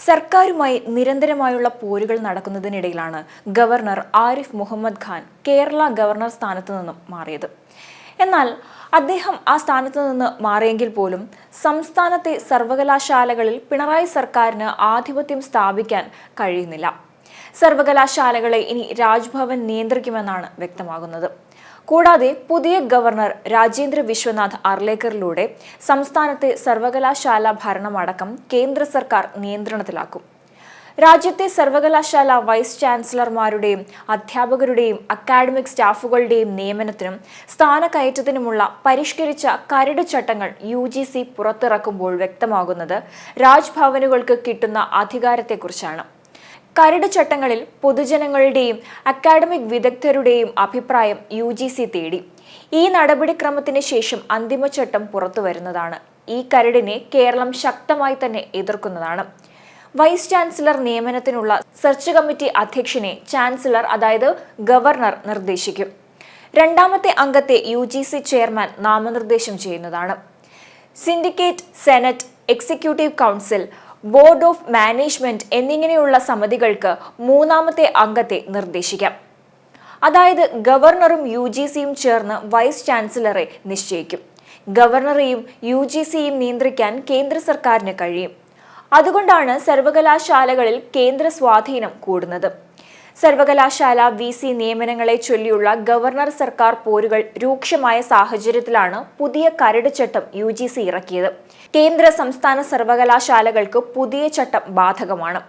സർക്കാരുമായി നിരന്തരമായുള്ള പോരുകൾ നടക്കുന്നതിനിടയിലാണ് governor Arif Muhammad Khan Kerala governor സ്ഥാനത്ത് നിന്നും മാറിയത്. എന്നാൽ അദ്ദേഹം ആ സ്ഥാനത്ത് നിന്ന് മാറിയെങ്കിൽ പോലും സംസ്ഥാനത്തെ സർവകലാശാലകളിൽ പിണറായി സർക്കാരിന് ആധിപത്യം സ്ഥാപിക്കാൻ കഴിയുന്നില്ല. സർവകലാശാലകളെ ഇനി രാജ്ഭവൻ നിയന്ത്രിക്കുമെന്നാണ് വ്യക്തമാകുന്നത്. കൂടാതെ പുതിയ ഗവർണർ രാജേന്ദ്ര വിശ്വനാഥ് അർലേക്കറിലൂടെ സംസ്ഥാനത്തെ സർവകലാശാല ഭരണമടക്കം കേന്ദ്ര സർക്കാർ നിയന്ത്രണത്തിലാക്കും. രാജ്യത്തെ സർവകലാശാല വൈസ് ചാൻസലർമാരുടെയും അധ്യാപകരുടെയും അക്കാഡമിക് സ്റ്റാഫുകളുടെയും നിയമനത്തിനും സ്ഥാനക്കയറ്റത്തിനുമുള്ള പരിഷ്കരിച്ച കരട് ചട്ടങ്ങൾ UGC പുറത്തിറക്കുമ്പോൾ വ്യക്തമാകുന്നത് രാജ്ഭവനുകൾക്ക് കിട്ടുന്ന അധികാരത്തെക്കുറിച്ചാണ്. കരട് ചട്ടങ്ങളിൽ പൊതുജനങ്ങളുടെയും അക്കാഡമിക് വിദഗ്ധരുടെയും അഭിപ്രായം UGC തേടി. ഈ നടപടിക്രമത്തിന് ശേഷം അന്തിമ ചട്ടം പുറത്തു വരുന്നതാണ്. ഈ കരടിനെ കേരളം ശക്തമായി തന്നെ എതിർക്കുന്നതാണ്. വൈസ് ചാൻസലർ നിയമനത്തിനുള്ള സെർച്ച് കമ്മിറ്റി അധ്യക്ഷനെ ചാൻസലർ, അതായത് ഗവർണർ, നിർദ്ദേശിക്കും. രണ്ടാമത്തെ അംഗത്തെ UGC ചെയർമാൻ നാമനിർദ്ദേശം ചെയ്യുന്നതാണ്. Syndicate, senate, executive council, board of management എന്നിങ്ങനെയുള്ള സമിതികൾക്ക് മൂന്നാമത്തെ അംഗത്തെ നിർദ്ദേശിക്കാം. അതായത് ഗവർണറും UGCയും ചേർന്ന് വൈസ് ചാൻസലറെ നിശ്ചയിക്കും. ഗവർണറെയും UGCയും നിയന്ത്രിക്കാൻ കേന്ദ്ര സർക്കാരിന് കഴിയും. അതുകൊണ്ടാണ് സർവകലാശാലകളിൽ കേന്ദ്ര സ്വാധീനം കൂടുന്നത്. സർവകലാശാല VC നിയമനങ്ങളെ ചൊല്ലിയുള്ള ഗവർണർ സർക്കാർ പോരുകൾ രൂക്ഷമായ സാഹചര്യത്തിലാണ് പുതിയ കരട് ചട്ടം UGC ഇറക്കിയത്. കേന്ദ്ര സംസ്ഥാന സർവകലാശാലകൾക്ക് പുതിയ ചട്ടം ബാധകമാണ്.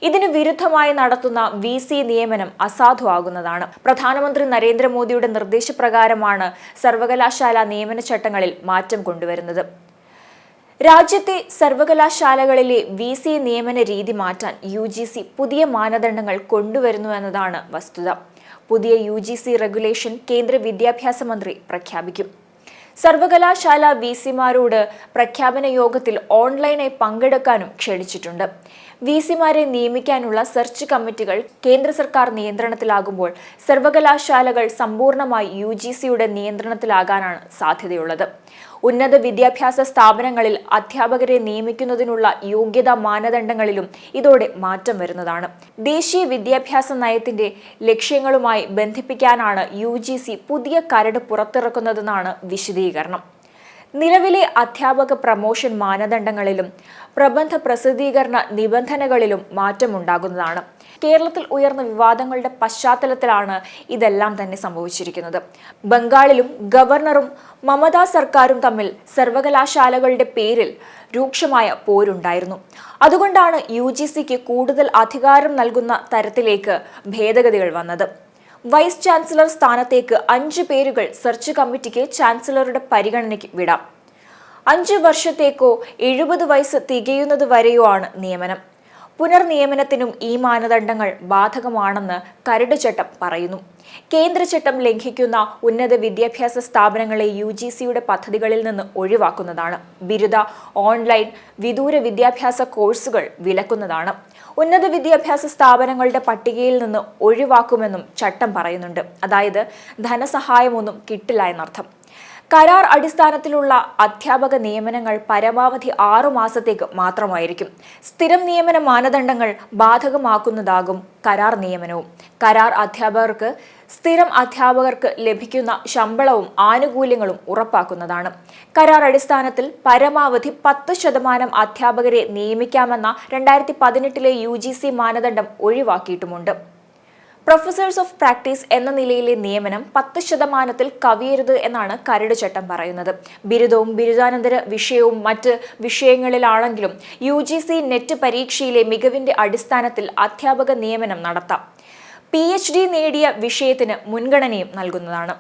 ഇതിന് വിരുദ്ധമായി നടത്തുന്ന VC നിയമനം അസാധുവാകുന്നതാണ്. പ്രധാനമന്ത്രി നരേന്ദ്രമോദിയുടെ നിർദ്ദേശപ്രകാരമാണ് സർവകലാശാല നിയമന ചട്ടങ്ങളിൽ മാറ്റം കൊണ്ടുവരുന്നത്. രാജ്യത്തെ സർവകലാശാലകളിലെ VC നിയമന രീതി മാറ്റാൻ UGC പുതിയ മാനദണ്ഡങ്ങൾ കൊണ്ടുവരുന്നുവെന്നതാണ് വസ്തുത. പുതിയ UGC റെഗുലേഷൻ കേന്ദ്ര വിദ്യാഭ്യാസ മന്ത്രി പ്രഖ്യാപിക്കും. സർവകലാശാല VCമാരോട് പ്രഖ്യാപന യോഗത്തിൽ ഓൺലൈനായി പങ്കെടുക്കാനും ക്ഷണിച്ചിട്ടുണ്ട്. VCമാരെ നിയമിക്കാനുള്ള സെർച്ച് കമ്മിറ്റികൾ കേന്ദ്ര സർക്കാർ നിയന്ത്രണത്തിലാകുമ്പോൾ സർവകലാശാലകൾ സമ്പൂർണ്ണമായി UGCയുടെ നിയന്ത്രണത്തിലാകാനാണ് സാധ്യതയുള്ളത്. ഉന്നത വിദ്യാഭ്യാസ സ്ഥാപനങ്ങളിൽ അധ്യാപകരെ നിയമിക്കുന്നതിനുള്ള യോഗ്യതാ മാനദണ്ഡങ്ങളിലും ഇതോടെ മാറ്റം വരുന്നതാണ്. ദേശീയ വിദ്യാഭ്യാസ നയത്തിന്റെ ലക്ഷ്യങ്ങളുമായി ബന്ധിപ്പിക്കാനാണ് UGC പുതിയ കരട് പുറത്തിറക്കുന്നതെന്നാണ് വിശദീകരണം. നിലവിലെ അധ്യാപക പ്രമോഷൻ മാനദണ്ഡങ്ങളിലും പ്രബന്ധ പ്രസിദ്ധീകരണ നിബന്ധനകളിലും മാറ്റമുണ്ടാകുന്നതാണ്. കേരളത്തിൽ ഉയർന്ന വിവാദങ്ങളുടെ പശ്ചാത്തലത്തിലാണ് ഇതെല്ലാം തന്നെ സംഭവിച്ചിരിക്കുന്നത്. ബംഗാളിലും ഗവർണറും മമതാ സർക്കാരും തമ്മിൽ സർവകലാശാലകളുടെ പേരിൽ രൂക്ഷമായ പോരുണ്ടായിരുന്നു. അതുകൊണ്ടാണ് UGCക്ക് കൂടുതൽ അധികാരം നൽകുന്ന തരത്തിലേക്ക് ഭേദഗതികൾ വന്നത്. വൈസ് ചാൻസലർ സ്ഥാനത്തേക്ക് 5 പേരുകൾ സെർച്ച് കമ്മിറ്റിക്ക് ചാൻസലറുടെ പരിഗണനയ്ക്ക് വിടാം. 5 വർഷത്തേക്കോ 70 വയസ്സ് തികയുന്നതുവരെയോ ആണ് നിയമനം. പുനർനിയമനത്തിനും ഈ മാനദണ്ഡങ്ങൾ ബാധകമാണെന്ന് കരട് ചട്ടം പറയുന്നു. കേന്ദ്ര ചട്ടം ലംഘിക്കുന്ന ഉന്നത വിദ്യാഭ്യാസ സ്ഥാപനങ്ങളെ UGCയുടെ പദ്ധതികളിൽ നിന്ന് ഒഴിവാക്കുന്നതാണ്. ബിരുദ, ഓൺലൈൻ, വിദൂര വിദ്യാഭ്യാസ കോഴ്സുകൾ വിലക്കുന്നതാണ്. ഉന്നത വിദ്യാഭ്യാസ സ്ഥാപനങ്ങളുടെ പട്ടികയിൽ നിന്ന് ഒഴിവാക്കുമെന്നും ചട്ടം പറയുന്നുണ്ട്. അതായത് ധനസഹായമൊന്നും കിട്ടില്ല എന്നർത്ഥം. കരാർ അടിസ്ഥാനത്തിലുള്ള അധ്യാപക നിയമനങ്ങൾ പരമാവധി 6 മാസത്തേക്ക് മാത്രമായിരിക്കും. സ്ഥിരം നിയമന മാനദണ്ഡങ്ങൾ ബാധകമാക്കുന്നതാകും കരാർ നിയമനവും. കരാർ അധ്യാപകർക്ക് സ്ഥിരം അധ്യാപകർക്ക് ലഭിക്കുന്ന ശമ്പളവും ആനുകൂല്യങ്ങളും ഉറപ്പാക്കുന്നതാണ്. കരാർ അടിസ്ഥാനത്തിൽ പരമാവധി 10% അധ്യാപകരെ നിയമിക്കാമെന്ന 2018 UGC മാനദണ്ഡം ഒഴിവാക്കിയിട്ടുമുണ്ട്. പ്രൊഫസേഴ്സ് ഓഫ് പ്രാക്ടീസ് എന്ന നിലയിലെ നിയമനം 10% കവിയരുത് എന്നാണ് കരട് ചട്ടം പറയുന്നത്. ബിരുദവും ബിരുദാനന്തര വിഷയവും മറ്റ് വിഷയങ്ങളിലാണെങ്കിലും UGC നെറ്റ് പരീക്ഷയിലെ മികവിന്റെ അടിസ്ഥാനത്തിൽ അധ്യാപക നിയമനം നടത്താം. PhD നേടിയ വിഷയത്തിന് മുൻഗണനയും നൽകുന്നതാണ്.